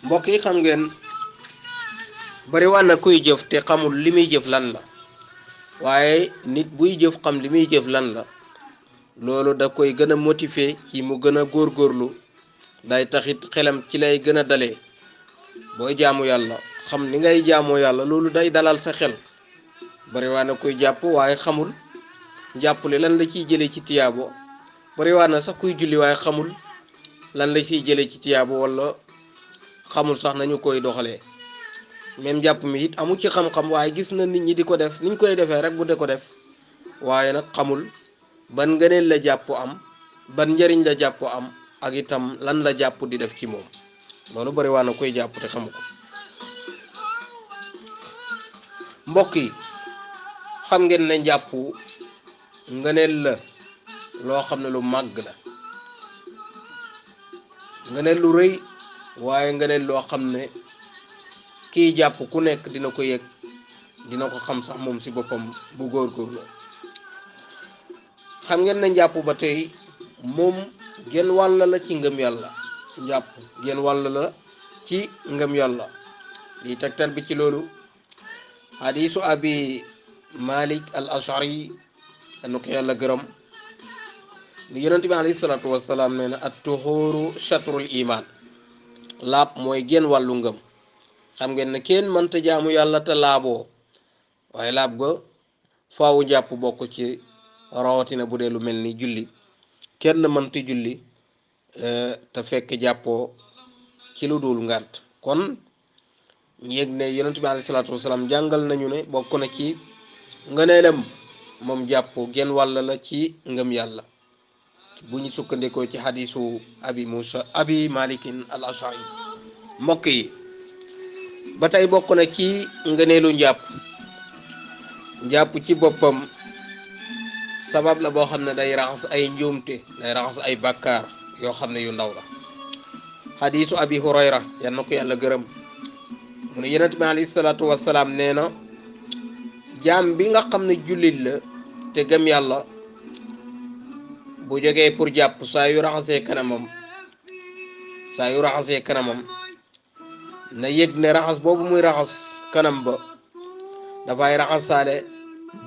mbokk yi xam ngeen bari waan na kuy jëf te xamul li muy jëf lan la waaye nit buy jëf xam li muy jëf lan la loolu da koy gën a motiver ci mu gën a góorgóorlu day taxit xelam ci lay gën a dalee booy jaamu yàlla xam li ngay jaamoo yàlla loolu day dalal sa xel bari waa na kuy jàpp waaye xamul jàppale lan la ciy jëlee ci tiyaabo bari waa na sax kuy julli waaye xamul lan la ciy jëlee ci tiyaabo wala xamul sax nañu koy doxalee même jàpp mi it amul ci xam-xam waaye gis na nit ñi di ko def niñ koy defee rek bu de ko def waaye nag xamul ban ngëneel la jàpp am ban njëriñ la jàpp am ak itam lan la jàpp di def ci moom loolu bari waa na koy jàpp te xamu ko mbokk yi xam ngeen ne jàpp ngëneel la loo xam ne lu màgg la ngëneel lu rëy waaye ngëneel loo xam ne kii jàpp ku nekk dina ko yëg dina ko xam sax moom ci boppam bu góorgóorlu xam ngeen ne njàpp ba tey moom genn wàll la ci ngëm yàlla njàpp genn wàll la ci ngëm yàlla di tegtal bi ci loolu hadisu abi malik al ashari anu ko yàlla gërëm ni yonent bi alayhi salaatu wasalaam nee na at tuhuuru shatrul iman laab mooy genn wàllu ngëm xam ngeen ne kenn mënta jaamu yàlla te laaboo waaye laab ga faawu jàpp bokk ci rawatina bu dee lu mel ni julli kenn mënta julli te fekk jàppoo ci lu dul ngànt kon ñu yëg ne yonent bi alayhi salaatu wasalaam jàngal nañu ne bokk na ci ngëneelam moom jàpp genn wàll la ci ngëm yàlla bu ñu sukkandikoo ci hadisu abi malikin al ashari mbokk yi ba tey bokk na ci ngëneelu njàpp ci boppam sabab la boo xam ne day raxas ay njuumte day raxas ay bàkkaar yoo xam ne yu ndaw la hadisu abi hurayra yal na ko yàlla gërëm mu ne yonent bi alayhi salaatu wasalaam nee na jaam bi nga xam ne jullit la te gëm yàlla bu jógee pour jàpp saa yu raxasee kanamam na yëg ne raxas boobu muy raxas kanam ba dafay raxasaale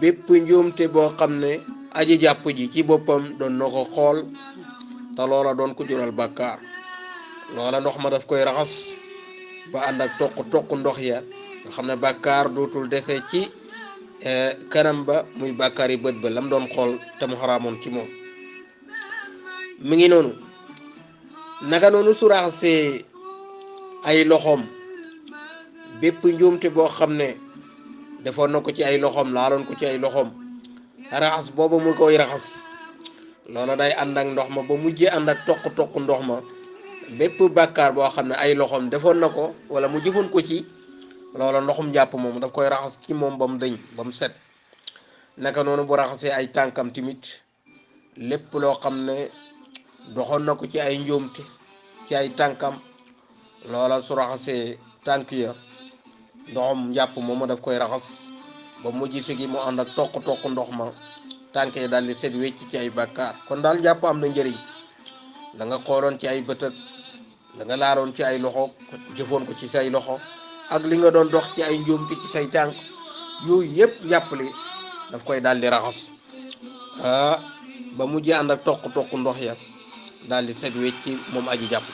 bépp njuumte boo xam ne aji jàpp ji ci boppam doon na ko xool te loola doon ko jural bàkkaar loola ndox ma daf koy raxas ba ànd ak toq ndox ya nga xam ne bàkkaar dootul dese ci kanam ba muy bàkkaar yi bët ba lam doon xool te mu xaraamoon ci moom mi ngi noonu naka noonu su raxasee ay loxoom bépp njuumte boo xam ne defoon na ko ci ay loxoom laaloon ko ci ay loxoom raxas booba mu koy raxas loola day ànd ak ndox ma ba mujjee ànd ak toq ndox ma bépp bàkkaar boo xam ne ay loxoom defoon na ko wala mu jëfoon ko ci loola ndoxum jàpp moom daf koy raxas ci moom ba mu dëñ ba mu set naka noonu bu raxasee ay tànkam tamit lépp loo xam ne doxoon na ko ci ay njuumte ci ay tànkam loola su raxasee tànk ya ndoxum njàpp moom daf koy raxas ba mujj si gi mu ànd ak toq ndox ma tànk yi daal di set wecc ci ay bàkkaar kon daal jàpp am na njëriñ da nga xooloon ci ay bëtëg da nga laaloon ci ay loxo jëfoon ko ci say loxo ak li nga doon dox ci ay njuumte ci say tànk yooyu yëpp njàppali daf koy daal di raxas ba mujj ànd ak toq ndox ya daal di set wecc moom aji jàpp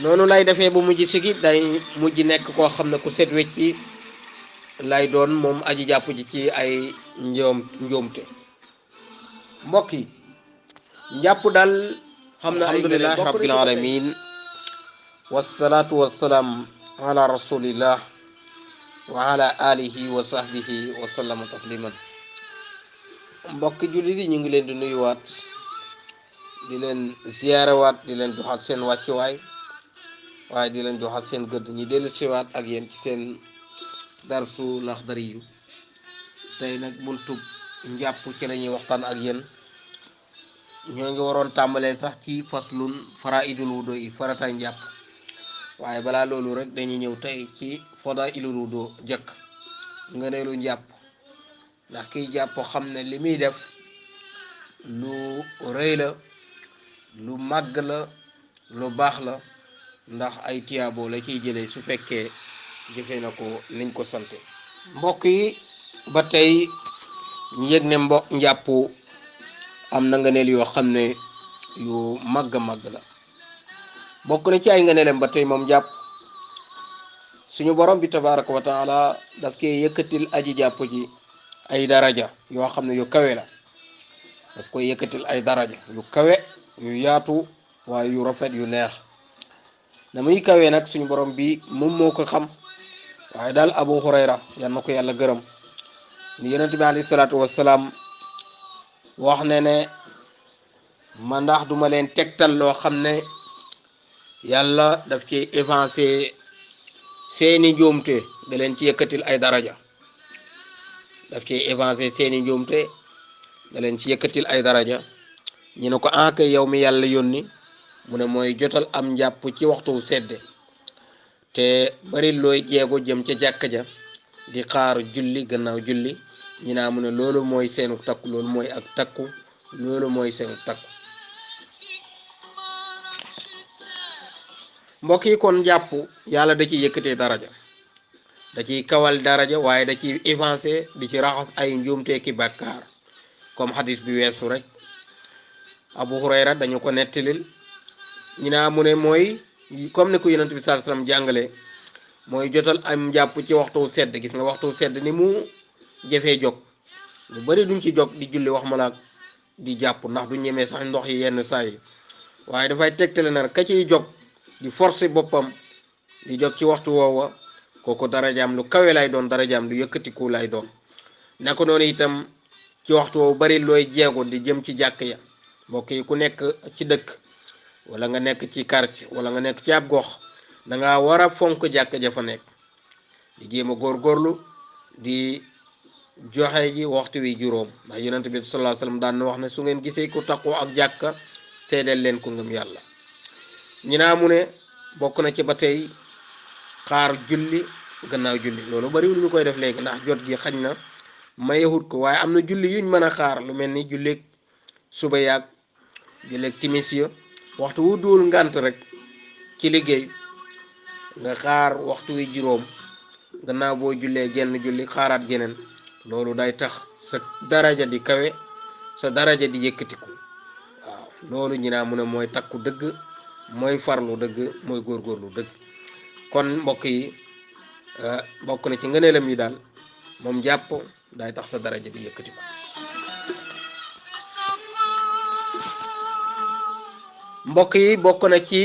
noonu lay defee bu mujj sigi day mujj nekk koo xam ne ku set wecci lay doon moom aji jàpp ji ci ay njuumte mbokk yi njàpp daal xam na alhamdulillahi rabbil alamin wassalaatu wassalaam ala rasulillah wa ala alihi wa sahbihi wa sallama tasliman mbokk jullit yi ñu ngi leen di nuyuwaat di leen ziyaarewaat di leen joxaat seen wàccuwaay waaye di leen joxaat seen gëdd ñi dellu siwaat ak yéen ci seen darsu Laxdari yu tey nag buntu njàpp ci la ñuy waxtaan ak yéen ñoo ngi waroon tàmbalee sax ci faslun faraidul wudu yi farata njàpp waaye balaa loolu rek dañuy ñëw tey ci fadailul wudu jëkk ngëneelu njàpp ndax kiy jàpp xam ne li muy def lu rëy la lu màgg la lu baax la ndax ay tiyaabo la ciy jëlee su fekkee jëfe na ko niñ ko sante. mbokk yi ba tey ñu yëg ne njàpp am na ngëneel yoo xam ne yu màgg màgg la. bokk na ci ay ngëneelam ba tey moom jàpp suñu borom bi tabaraka wa taala daf koy yëkkatil aji jàpp ji ay daraja yoo xam ne yu kawe la. daf koy yëkkatil ay daraja yu kawe yu yaatu waaye yu rafet yu neex. na muy kawe nag suñu borom bi moom moo ko xam, waaye daal Abu Hurayra yal na ko yàlla gërëm ni yonent bi alayhi salaatu wassalaam wax ne ma ndax duma leen tegtal loo xam ne yàlla daf ci évancé seeni njuumte da leen ci yëkkatil ay daraja. daf ci évancé seeni njuumte da leen ci yëkkatil ay daraja. ñu ne ko kay yow mi yàlla yónni mu ne mooy jotal am njàpp ci waxtu sedde te bari looy jeego jëm ca jàkka ja di xaar julli gannaaw julli. ñu naa mu ne loolu mooy seenu takku, loolu mooy ak takku, loolu mooy seenu takku. mbokk yi kon jàpp yàlla da ciy yëkkatee daraja, da ciy kawal daraja, waaye da ciy évancé di ci raxas ay njuumte ki bàkkaar comme hadis bi weesu rek. Abu Hurayra dañu ko nettalil ñu naa mu ne mooy comme ne ko yonent bi sallallahu alayhi wasallam jàngale mooy jotal am njàpp ci waxtu sedd. gis nga waxtu sedd ni mu jafee jóg, lu bari duñ ci jóg di julli wax malaak di jàpp ndax du ñemee sax ndox yi yenn saa yi, waaye dafay tegtale na ka ciy jóg di forcer boppam di jóg ci waxtu woowa kooku darajaam lu kawe lay doon, darajaam lu yëkkatiku lay doon. naka noonu itam ci waxtu woowu bari looy jeego di jëm ci jàkk ya. mbokk yi ku nekk ci dëkk wala nga nekk ci quartier wala nga nekk ci ab gox da nga war a fonk jàkk ja fa nekk, di jéem a góorgóorlu di joxe ji waxtu wi juróom. ndax yonent bi sallallahu alayhi wasallam daan na wax ne su ngeen gisee ku takkoo ak jàkka seedeel leen ko ngëm yàlla. ñu naa mu ne bokk na ci ba tey xaar julli gannaaw julli. loolu bariwul ñu koy def léegi ndax jot gi xañ na mayewut ko, waaye am na julli yuñ mën a xaar lu mel ni julleeg suba yaag julleeg timis ya. waxtu wu duul ngant rek ci liggéey nga xaar waxtu wi juróom gannaaw boo jullee genn julli xaaraat geneen, loolu day tax sa daraja di kawe, sa daraja di yëkkatiku. waaw loolu ñu naa mu ne mooy takku dëgg, mooy farlu dëgg, mooy góorgóorlu dëgg. kon mbokk yi bokk na ci ngëneelam yi daal moom jàpp day tax sa daraja di yëkkatiku. mbokk yi bokk na ci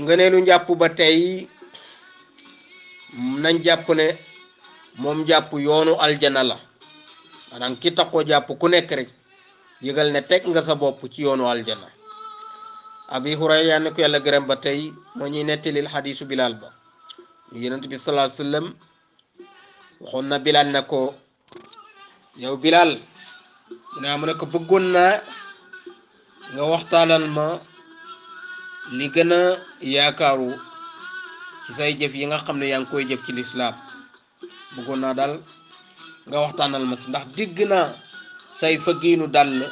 ngëneelu njàpp ba tey nañ jàpp ne moom jàpp yoonu aljana la. maanaam ki taxoo jàpp ku nekk rek yëgal ne teg nga sa bopp ci yoonu aljana. Abi Hurayra yal na ko yàlla gërëm ba tey moo ñuy nettalil xadiisu Bilal ba. yonent bi sallallahu alayhi wasallam waxoon na Bilal na ko yow Bilal mu ne ko bëggoon naa nga waxtaanal ma li gën a yaakaaru ci say jëf yi nga xam ne yaa ngi koy jëf ci lislaam. bëggoon naa daal nga waxtaanal ma si ndax digg naa say fëggiinu dal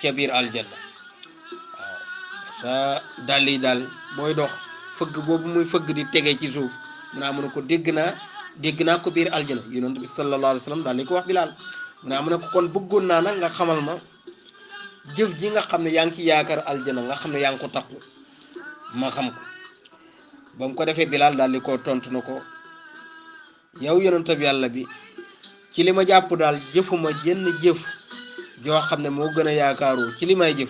ca biir aljanna. waaw sa dàll yi daal booy dox fëgg boobu muy fëgg di tege ci suuf mu ne ko dégg naa ko biir aljanna. yonent bi sallallahu alayhi wasallam daal li ko wax Bilaal mu ne ko kon bëggoon naa nag nga xamal ma jëf ji nga xam ne yaa ngi ci yaakaar aljana nga xam ne yaa ngi ko takku ma xam ko. ba mu ko defee Bilaal daal di ko tontu na ko yow yonent bi yàlla bi ci li ma jàpp daal jëfuma jenn jëf joo xam ne moo gën a yaakaaru ci li may jëf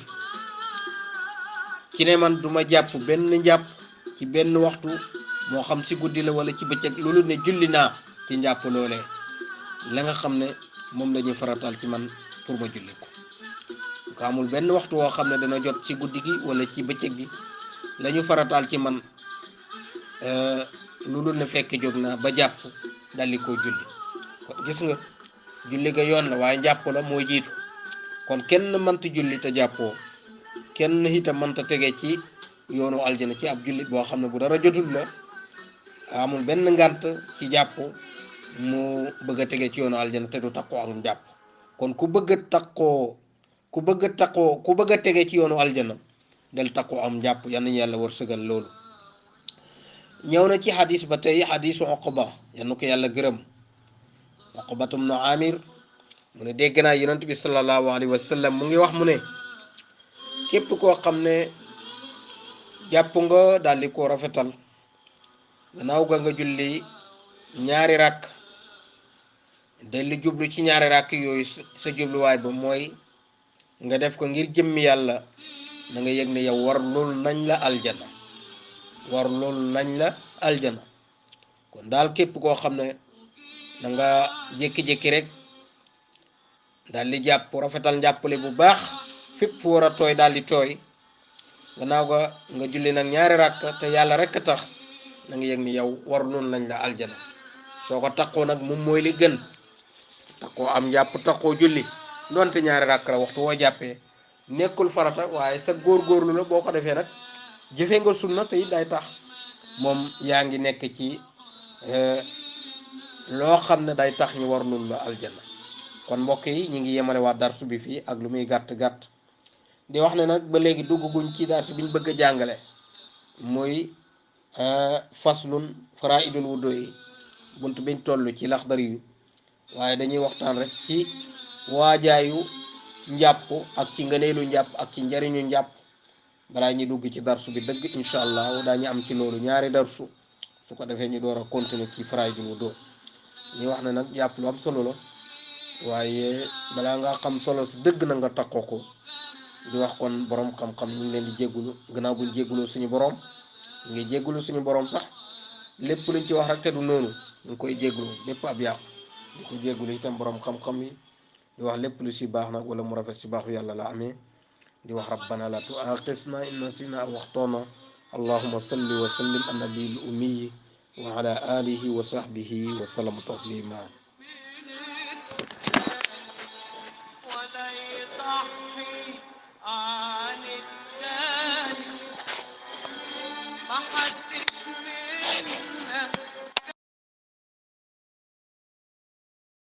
ci ne man duma jàpp benn njàpp ci benn waxtu moo xam si guddi la wala ci bëccëg loolu ne julli naa ci njàpp loolee la nga xam ne moom la ñuy faratal ci man pour ma julli ko amul benn waxtu woo xam ne dana jot ci guddi gi wala ci bëccëg gi la ñu faratal ci man loolu ne fekk jóg naa ba jàpp daldi ko julli. gis nga julli ga yoon la waaye njàpp la moo jiitu. kon kenn mënta julli te jàppoo, kenn itam mënta tege ci yoonu aljana ci ab jullit boo xam ne bu dara jotul la amul benn ngànt ci jàpp mu bëgg a tege ci yoonu aljana te du takkoo ak njàpp. kon ku bëgg a takkoo ku bëgg a taqoo ku bëgg a tege ci yoonu aljana del taqoo am njàpp yal nañu yàlla wërsëgal loolu. ñëw na ci xadis ba tey xadisu Uqba yal na ko yàlla gërëm. Uqbatum no Amir mu ne dégg naa yonent bi sallallahu alayhi wa sallam mu ngi wax mu ne képp koo xam ne jàpp nga daal di ko rafetal gannaaw ga nga julli ñaari rakk dellu jublu ci ñaari rakk yooyu sa jubluwaay ba mooy nga def ko ngir jëmmi yàlla na nga yëg ne yow war loolu nañ la aljana war loolu nañ la aljana kon daal képp koo xam ne da nga jékki-jékki rek daal di jàpp rafetal njàppale bu baax fépp fu war a tooy daal di tooy gannaaw ga nga julli nag ñaari rakk te yàlla rek a tax na nga yëg ni yow war noonu nañ la aljana soo ko takkoo nag moom mooy li gën takkoo am njàpp takkoo julli donte ñaari rakk la waxtu woo jàppee nekkul farata waaye sa góorgóorlu la boo ko defee nag jëfee nga sunna te it day tax moom yaa ngi nekk ci loo xam ne day tax ñu war noonu la aljana kon mbokk yi ñu ngi yemale waa darsu bi fii ak lu muy gàtt gàtt di wax ne nag ba léegi dugguñ ci darsu bi ñu bëgg a jàngale muy faslun faraidul wudu yi bunt biñ toll ci laxdari yu waaye dañuy waxtaan rek ci waajaayu njàpp ak ci ngëneelu njàpp ak ci njariñu njàpp balaa ñuy dugg ci darsu bi dëgg incha allah daañu am ci loolu ñaari darsu su ko defee ñu door a continuer ci faraidul wudu ñuy wax ne nag jàpp lu am solo la waaye balaa nga xam solo si dëgg na nga takkoo ko di wax kon borom xam-xam ñu ngi leen di jéggulu gannaaw buñ jégguloo suñu borom ñu ngi jéggulu suñu borom sax lépp luñ ci wax rek te du noonu ñu ngi koy jéggulu lépp ab yàqu ñu ko jéggulu itam borom xam-xam yi di wax lépp lu si baax nag wala mu rafet si baaxu yàlla la amee di wax rabbana la tu'akhizna in nasina aw akhtana allahumma salli wa sallim ala nabiyil ummi wa ala alihi wa sahbihi wa sallam taslima. عن التاني محدش منا